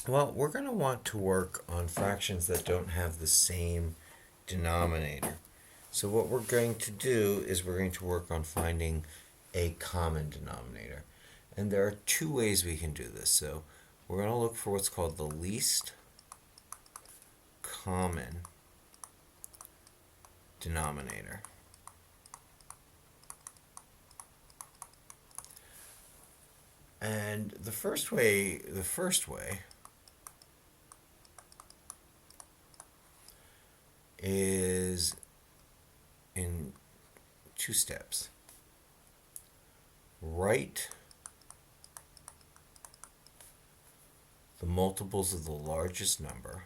Well, we're going to want to work on fractions that don't have the same denominator. So what we're going to do is we're going to work on finding a common denominator. And there are two ways we can do this. So we're going to look for what's called the least common denominator. And the first way is in two steps. Write the multiples of the largest number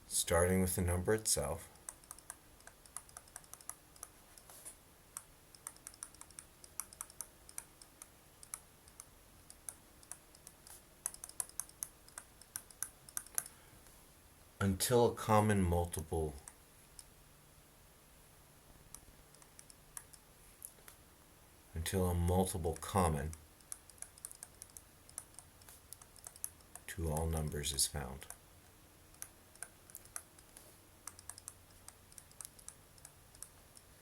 starting with the number itself, until a common multiple common to all numbers is found.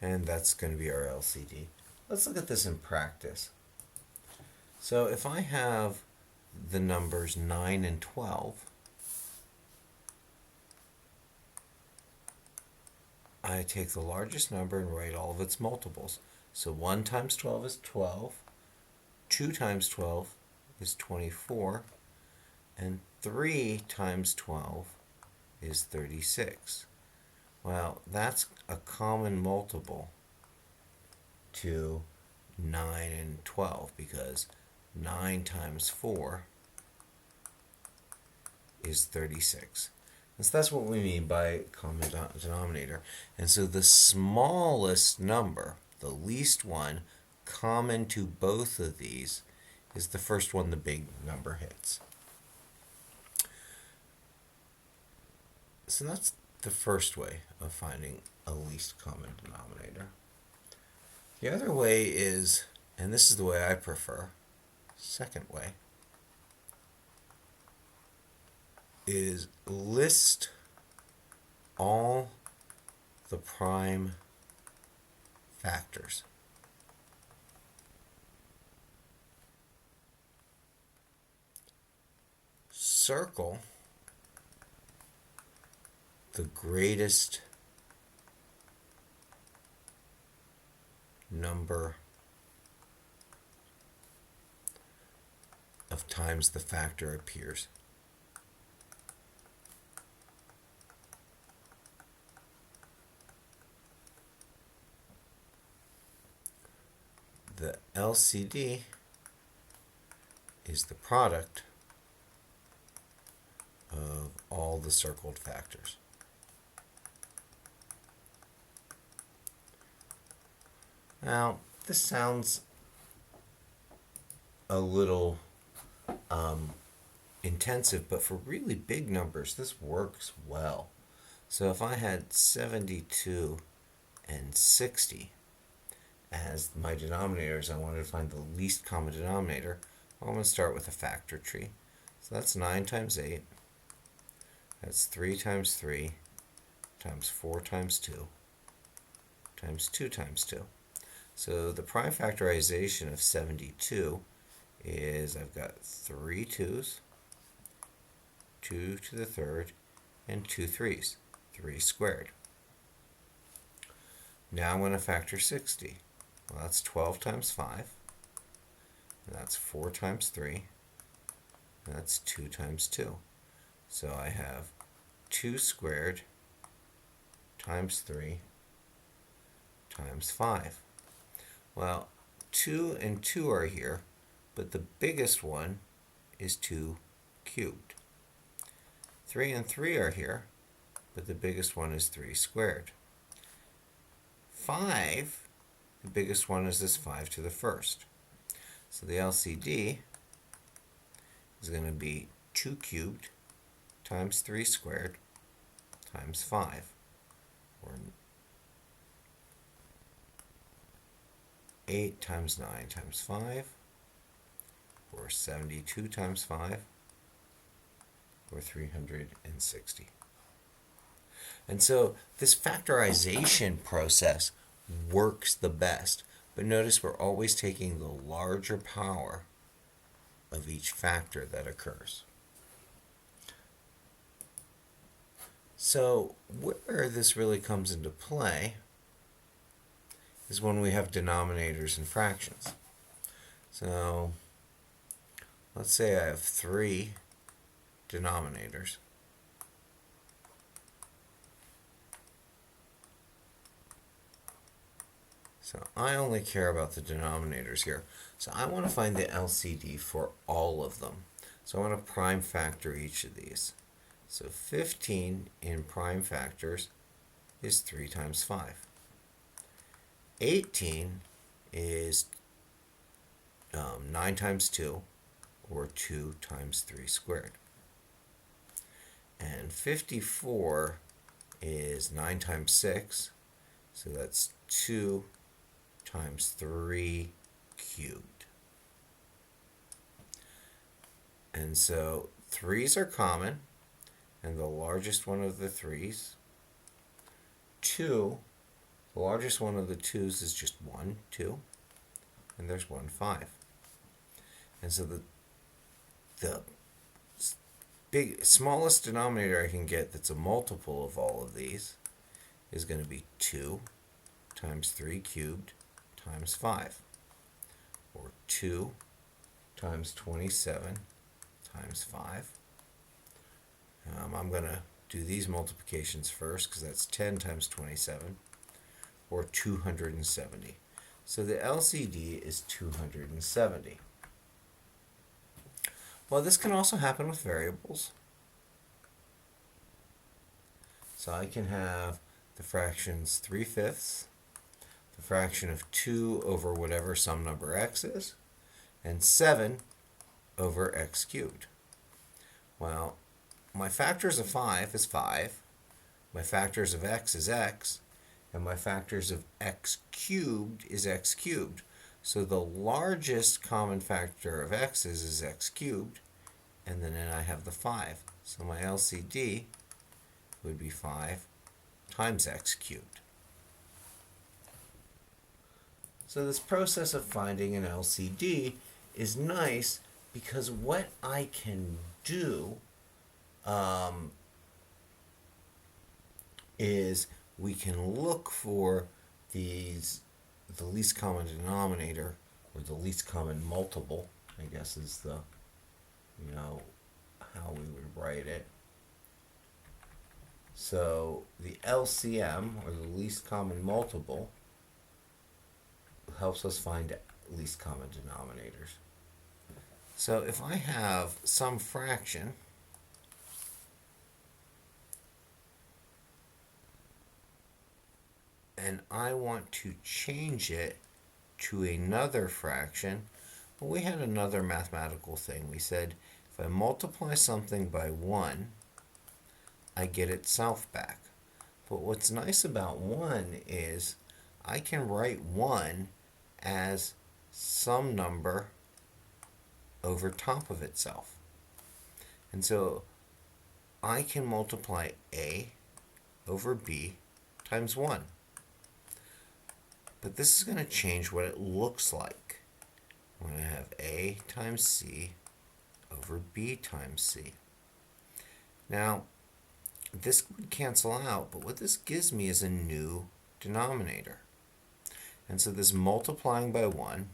And that's going to be our LCD. Let's look at this in practice. So if I have the numbers 9 and 12, I take the largest number and write all of its multiples. So 1 times 12 is 12, 2 times 12 is 24, and 3 times 12 is 36. Well, that's a common multiple to 9 and 12 because 9 times 4 is 36. And so that's what we mean by common denominator. And so the smallest number, the least one, common to both of these is the first one the big number hits. So that's the first way of finding a least common denominator. The other way is, and this is the way I prefer, second way, is list all the prime factors. Circle the greatest number of times the factor appears. The LCD is the product of all the circled factors. Now, this sounds a little intensive, but for really big numbers, this works well. So if I had 72 and 60 as my denominators, I wanted to find the least common denominator. Well, I'm going to start with a factor tree. So that's 9 times 8. That's 3 times 3 times 4 times 2 times 2 times 2. So the prime factorization of 72 is I've got 3 2's, 2 to the third, and 2 3's, 3 squared. Now I'm going to factor 60. Well, that's 12 times 5, and that's 4 times 3, and that's 2 times 2. So I have 2 squared times 3 times 5. Well, 2 and 2 are here, but the biggest one is 2 cubed. 3 and 3 are here, but the biggest one is 3 squared. 5, the biggest one is this 5 to the first. So the LCD is going to be 2 cubed times 3 squared times 5, or 8 times 9 times 5, or 72 times 5, or 360. And so this factorization process works the best. But notice we're always taking the larger power of each factor that occurs. So where this really comes into play is when we have denominators and fractions. So let's say I have 3 denominators. So I only care about the denominators here. So I want to find the LCD for all of them. So I want to prime factor each of these. So 15 in prime factors is 3 times 5. 18 is 9 times 2, or 2 times 3 squared. And 54 is 9 times 6, so that's 2 times 3 cubed. And so 3's are common, and the largest one of the 3's. 2, the largest one of the 2's is just 1, 2, and there's 1, 5. And so the smallest denominator I can get that's a multiple of all of these is going to be 2 times 3 cubed times 5, or 2 times 27 times 5. I'm going to do these multiplications first because that's 10 times 27, or 270. So the LCD is 270. Well, this can also happen with variables. So I can have the fractions 3/5, the fraction of 2 over whatever some number x is, and 7 over x cubed. Well, my factors of 5 is 5, my factors of x is x, and my factors of x cubed is x cubed. So the largest common factor of x's is x cubed, and then I have the 5. So my LCD would be 5 times x cubed. So this process of finding an LCD is nice because what I can do is we can look for the least common denominator, or the least common multiple, I guess is the, how we would write it. So the LCM, or the least common multiple, helps us find least common denominators. So if I have some fraction, and I want to change it to another fraction, well, we had another mathematical thing. We said if I multiply something by 1, I get itself back. But what's nice about 1 is I can write 1 as some number over top of itself. And so I can multiply a over b times 1. But this is going to change what it looks like when I have a times c over b times c. Now, this would cancel out, but what this gives me is a new denominator. And so this multiplying by 1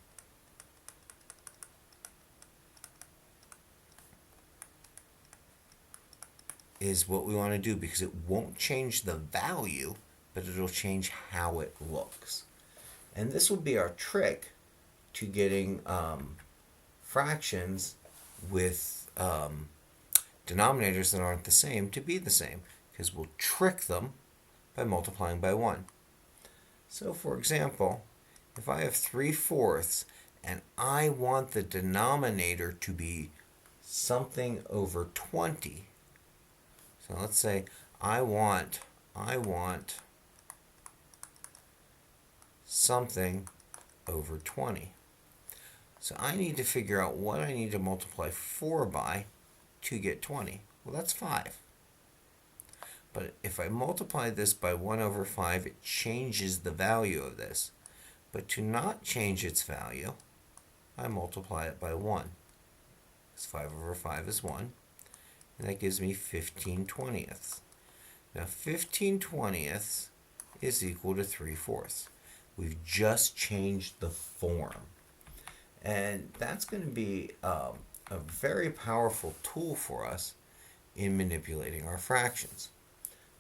is what we want to do, because it won't change the value, but it'll change how it looks. And this will be our trick to getting fractions with denominators that aren't the same to be the same, because we'll trick them by multiplying by 1. So for example, if I have 3/4 and I want the denominator to be something over 20. So let's say I want something over 20. So I need to figure out what I need to multiply 4 by to get 20. Well, that's 5. But if I multiply this by 1 over 5, it changes the value of this. But to not change its value, I multiply it by 1. Because 5 over 5 is 1. And that gives me 15/20. Now 15/20 is equal to 3/4. We've just changed the form. And that's going to be a very powerful tool for us in manipulating our fractions.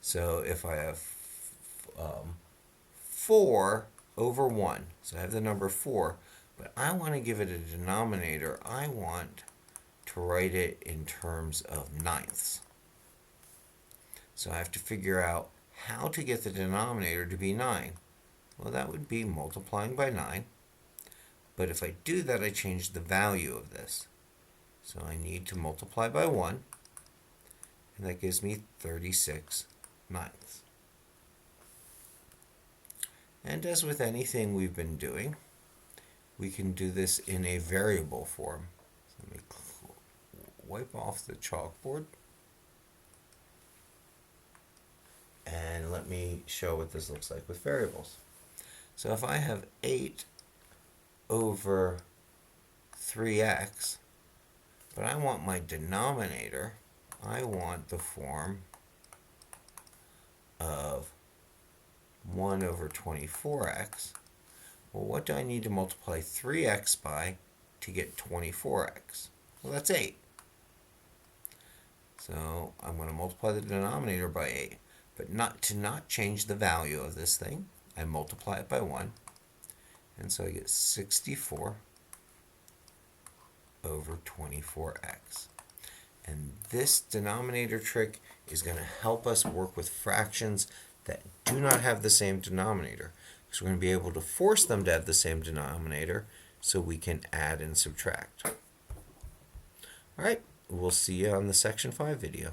So if I have 4 over 1, so I have the number 4, but I want to give it a denominator. I want to write it in terms of ninths. So I have to figure out how to get the denominator to be 9. Well, that would be multiplying by 9. But if I do that, I change the value of this. So I need to multiply by 1, and that gives me 36/9. And as with anything we've been doing, we can do this in a variable form. So let me wipe off the chalkboard. And let me show what this looks like with variables. So if I have 8 over 3x, but I want my denominator, I want the form of 1 over 24x. Well, what do I need to multiply 3x by to get 24x? Well, that's 8. So I'm going to multiply the denominator by 8. But not change the value of this thing, I multiply it by 1. And so I get 64 over 24x. And this denominator trick is going to help us work with fractions that do not have the same denominator. Because we're going to be able to force them to have the same denominator so we can add and subtract. All right, we'll see you on the Section 5 video.